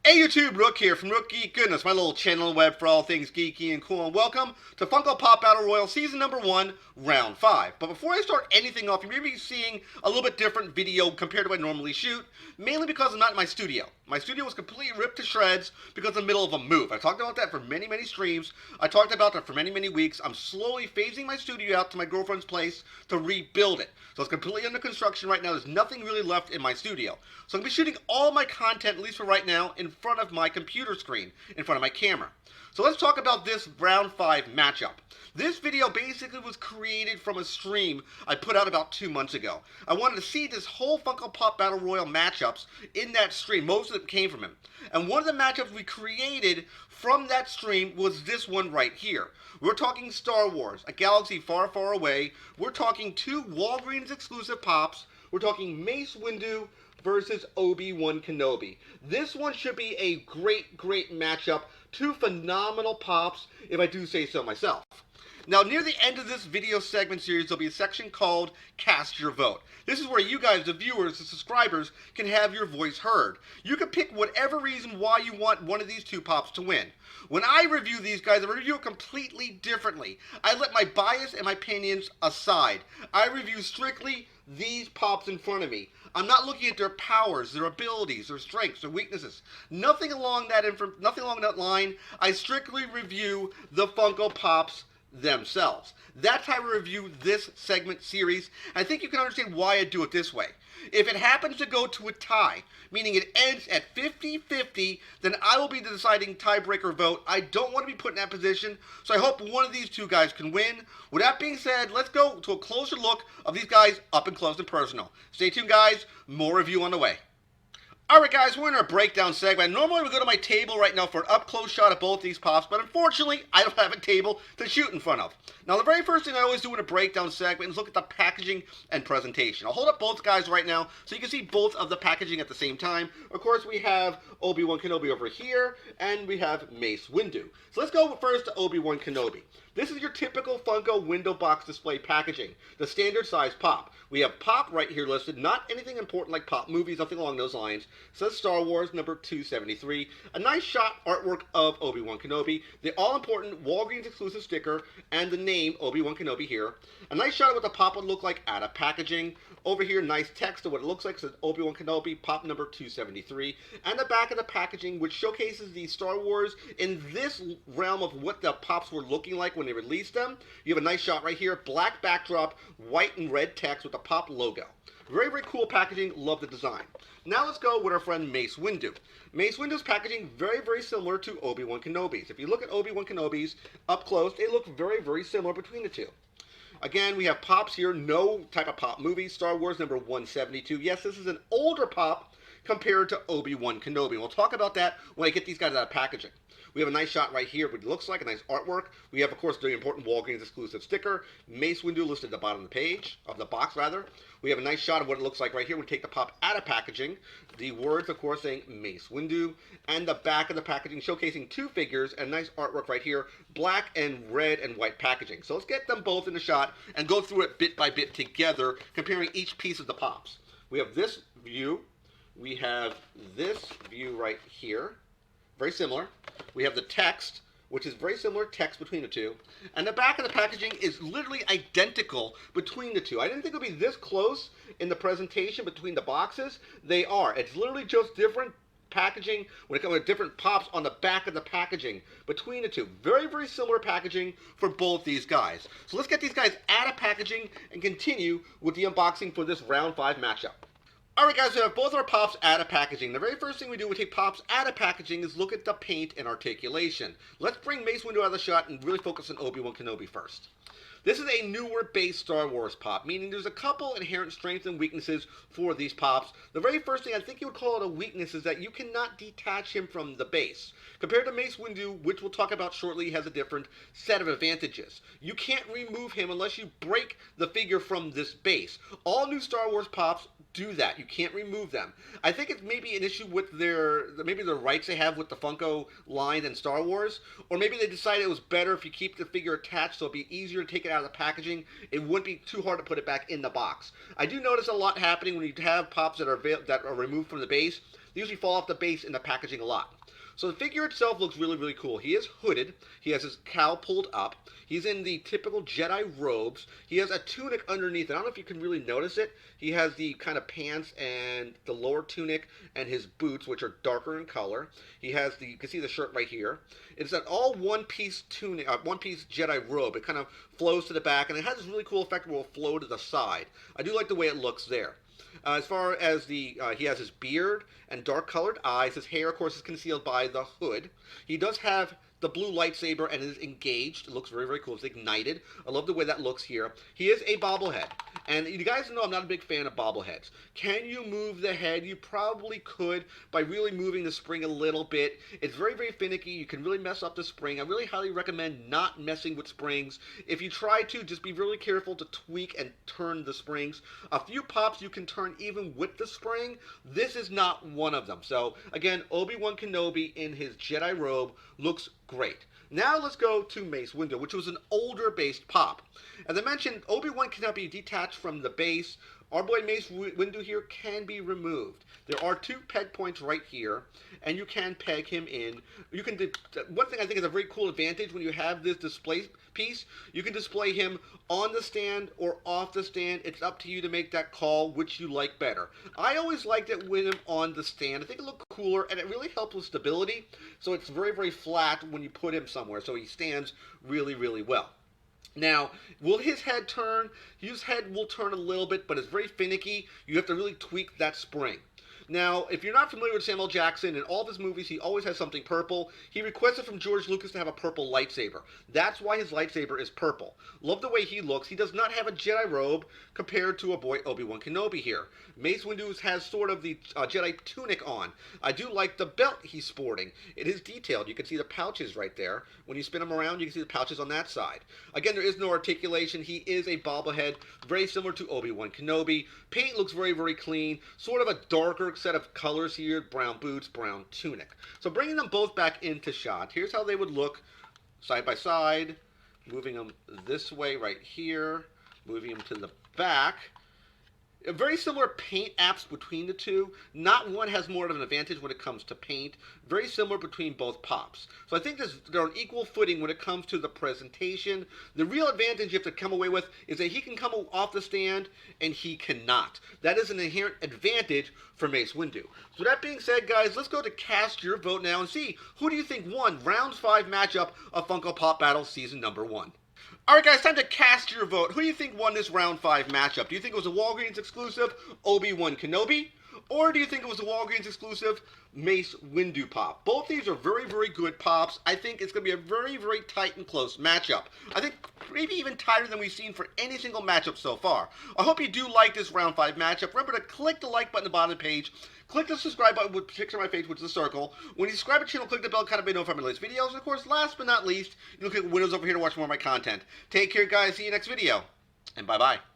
Hey YouTube, Rook here from Rook Geek Goodness, my little channel on the web for all things geeky and cool, and welcome to Funko Pop Battle Royale Season Number 1, Round 5. But before I start anything off, you may be seeing a little bit different video compared to what I normally shoot, mainly because I'm not in my studio. My studio was completely ripped to shreds because of the middle of a move. I talked about that for many streams. I talked about that for many weeks. I'm slowly phasing my studio out to my girlfriend's place to rebuild it. So it's completely under construction right now. There's nothing really left in my studio. So I'm going to be shooting all my content, at least for right now, in front of my computer screen, in front of my camera. So let's talk about this round 5 matchup. This video basically was created from a stream I put out about 2 months ago. I wanted to see this whole Funko Pop Battle Royale matchups in that stream. Most of it came from him. And one of the matchups we created from that stream was this one right here. We're talking Star Wars, a galaxy far away. We're talking 2 Walgreens exclusive pops. We're talking Mace Windu versus Obi-Wan Kenobi. This one should be a great matchup. 2 phenomenal pops, if I do say so myself. Now, near the end of this video segment series, there'll be a section called Cast Your Vote. This is where you guys, the viewers, the subscribers, can have your voice heard. You can pick whatever reason why you want one of these 2 pops to win. When I review these guys, I review it completely differently. I let my bias and my opinions aside. I review strictly these pops in front of me. I'm not looking at their powers, their abilities, their strengths, their weaknesses. Nothing along that line. I strictly review the Funko Pops themselves. That's how I review this segment series. I think you can understand why I do it this way. If it happens to go to a tie, meaning it ends at 50-50, then I will be the deciding tiebreaker vote. I don't want to be put in that position, so I hope one of these 2 guys can win. With that being said, let's go to a closer look of these guys up and close and personal. Stay tuned, guys. More review on the way. Alright guys, we're in our breakdown segment. Normally we go to my table right now for an up-close shot of both these pops, but unfortunately, I don't have a table to shoot in front of. Now, the very first thing I always do in a breakdown segment is look at the packaging and presentation. I'll hold up both guys right now so you can see both of the packaging at the same time. Of course, we have Obi-Wan Kenobi over here, and we have Mace Windu. So let's go first to Obi-Wan Kenobi. This is your typical Funko window box display packaging, the standard size pop. We have pop right here listed, not anything important like pop movies, nothing along those lines. It says Star Wars number 273. A nice shot artwork of Obi-Wan Kenobi, the all-important Walgreens exclusive sticker, and the name Obi-Wan Kenobi here. A nice shot of what the pop would look like out of packaging. Over here, nice text of what it looks like. It says Obi-Wan Kenobi, pop number 273. And the back of the packaging, which showcases the Star Wars in this realm of what the pops were looking like when they released them. You have a nice shot right here. Black backdrop, white and red text with the pop logo. Very cool packaging. Love the design. Now let's go with our friend Mace Windu. Mace Windu's packaging very similar to Obi-Wan Kenobi's. If you look at Obi-Wan Kenobi's up close, they look very similar between the 2. Again, we have pops here, no type of pop movie. Star Wars number 172. Yes, this is an older pop compared to Obi-Wan Kenobi. We'll talk about that when I get these guys out of packaging. We have a nice shot right here, what it looks like, a nice artwork. We have, of course, the important Walgreens exclusive sticker. Mace Windu listed at the bottom of the page, of the box, rather. We have a nice shot of what it looks like right here. We take the pop out of packaging. The words, of course, saying Mace Windu. And the back of the packaging showcasing 2 figures and nice artwork right here. Black and red and white packaging. So let's get them both in the shot and go through it bit by bit together, comparing each piece of the pops. We have this view. We have this view right here. Very similar. We have the text, which is very similar text between the 2. And the back of the packaging is literally identical between the 2. I didn't think it would be this close in the presentation between the boxes. They are. It's literally just different packaging when it comes to different pops on the back of the packaging between the 2. Very similar packaging for both these guys. So let's get these guys out of packaging and continue with the unboxing for this round 5 matchup. Alright guys, we have both our pops out of packaging. The very first thing we do when we take pops out of packaging is look at the paint and articulation. Let's bring Mace Windu out of the shot and really focus on Obi-Wan Kenobi first. This is a newer base Star Wars pop, meaning there's a couple inherent strengths and weaknesses for these pops. The very first thing I think you would call it a weakness is that you cannot detach him from the base. Compared to Mace Windu, which we'll talk about shortly, has a different set of advantages. You can't remove him unless you break the figure from this base. All new Star Wars pops do that. You can't remove them. I think it's maybe an issue with their rights they have with the Funko line and Star Wars, or maybe they decided it was better if you keep the figure attached so it'd be easier to take it out of the packaging. It wouldn't be too hard to put it back in the box. I do notice a lot happening when you have pops that are removed from the base. They usually fall off the base in the packaging a lot. So the figure itself looks really, really cool. He is hooded. He has his cowl pulled up. He's in the typical Jedi robes. He has a tunic underneath. I don't know if you can really notice it. He has the kind of pants and the lower tunic and his boots, which are darker in color. He has the, you can see the shirt right here. It's an all one-piece tunic, one-piece Jedi robe. It kind of flows to the back, and it has this really cool effect where it will flow to the side. I do like the way it looks there. As far as the, he has his beard and dark-colored eyes. His hair, of course, is concealed by the hood. He does have the blue lightsaber and is engaged. It looks very, very cool. It's ignited. I love the way that looks here. He is a bobblehead. And you guys know I'm not a big fan of bobbleheads. Can you move the head? You probably could by really moving the spring a little bit. It's very, very finicky. You can really mess up the spring. I really highly recommend not messing with springs. If you try to, just be really careful to tweak and turn the springs. A few pops you can turn even with the spring. This is not one of them. So, again, Obi-Wan Kenobi in his Jedi robe looks great. Now let's go to Mace Windu, which was an older based pop. As I mentioned, Obi-Wan cannot be detached from the base. Our boy Mace Windu here can be removed. There are 2 peg points right here, and you can peg him in. You can one thing I think is a very cool advantage when you have this display piece, you can display him on the stand or off the stand. It's up to you to make that call, which you like better. I always liked it with him on the stand. I think it looked cooler, and it really helps with stability. So it's very, very flat when you put him somewhere, so he stands really, really well. Now, will his head turn? His head will turn a little bit, but it's very finicky. You have to really tweak that spring. Now, if you're not familiar with Samuel Jackson, in all of his movies, he always has something purple. He requested from George Lucas to have a purple lightsaber. That's why his lightsaber is purple. Love the way he looks. He does not have a Jedi robe compared to a boy Obi-Wan Kenobi here. Mace Windu has sort of the Jedi tunic on. I do like the belt he's sporting. It is detailed. You can see the pouches right there. When you spin him around, you can see the pouches on that side. Again, there is no articulation. He is a bobblehead, very similar to Obi-Wan Kenobi. Paint looks very, very clean. Sort of a darker set of colors here. Brown boots, brown tunic. So bringing them both back into shot. Here's how they would look side by side. Moving them this way right here. Moving them to the back. Very similar paint apps between the two. Not one has more of an advantage when it comes to paint. Very similar between both pops. So I think they're on equal footing when it comes to the presentation. The real advantage you have to come away with is that he can come off the stand and he cannot. That is an inherent advantage for Mace Windu. So that being said, guys, let's go to cast your vote now and see who do you think won Round 5 matchup of Funko Pop Battle Season number 1. Alright guys, time to cast your vote. Who do you think won this Round 5 matchup? Do you think it was a Walgreens exclusive Obi-Wan Kenobi? Or do you think it was a Walgreens exclusive Mace Windu pop? Both these are very, very good pops. I think it's going to be a very, very tight and close matchup. I think maybe even tighter than we've seen for any single matchup so far. I hope you do like this Round 5 matchup. Remember to click the like button at the bottom of the page. Click the subscribe button with a picture of my face, which is a circle. When you subscribe to the channel, click the bell to be notified of my latest videos. And of course, last but not least, you can click windows over here to watch more of my content. Take care, guys. See you next video. And bye-bye.